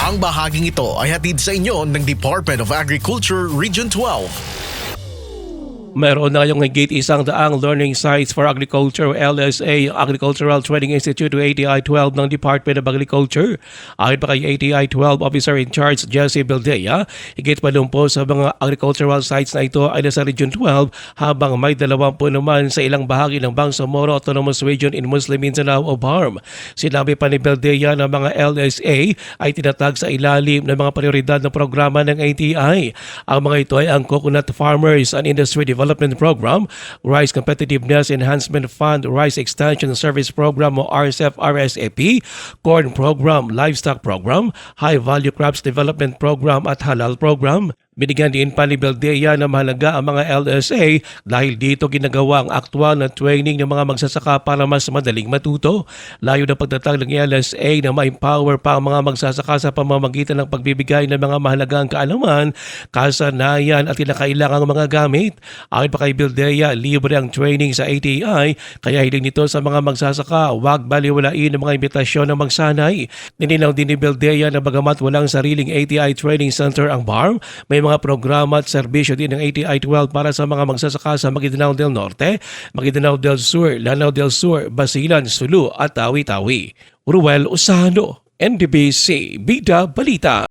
Ang bahaging ito ay hatid sa inyo ng Department of Agriculture Region 12. Meron na ngayong higit 100 learning sites for agriculture o LSA, Agricultural Training Institute o ATI-12 ng Department of Agriculture. Ayon pa kay ATI-12 Officer in Charge Jesse Bildea, higit pa po sa mga agricultural sites na ito ay nasa Region 12 habang may 20 naman sa ilang bahagi ng Bangsamoro Autonomous Region in Muslim Mindanao o BARM. Sinabi pa ni Bildea na mga LSA ay tinatag sa ilalim ng mga prioridad ng programa ng ATI. Ang mga ito ay ang Coconut Farmers and Industry Development Program, Rice Competitiveness Enhancement Fund, Rice Extension Service Program o RCEF-RSAP, Corn Program, Livestock Program, High Value Crops Development Program at Halal Program. Binigyan din pa ni Bildea na mahalaga ang mga LSA dahil dito ginagawa ang aktwal na training ng mga magsasaka para mas madaling matuto. Layo na pagtatag ng LSA na ma-empower pa ang mga magsasaka sa pamamagitan ng pagbibigay ng mga mahalagang kaalaman, kasanayan at kinakailangang mga gamit. Ayon pa kay Bildea, libre ang training sa ATI kaya hiling nito sa mga magsasaka huwag baliwalain ang mga imbitasyon ng magsanay. Ninilaw din ni Bildea na bagamat walang sariling ATI Training Center ang BARM, may mga programa at serbisyo din ng ATI-12 para sa mga magsasaka sa Maguindanao del Norte, Maguindanao del Sur, Lanao del Sur, Basilan, Sulu at Tawi-Tawi. Ruel Usano, NDBC, Bida Balita.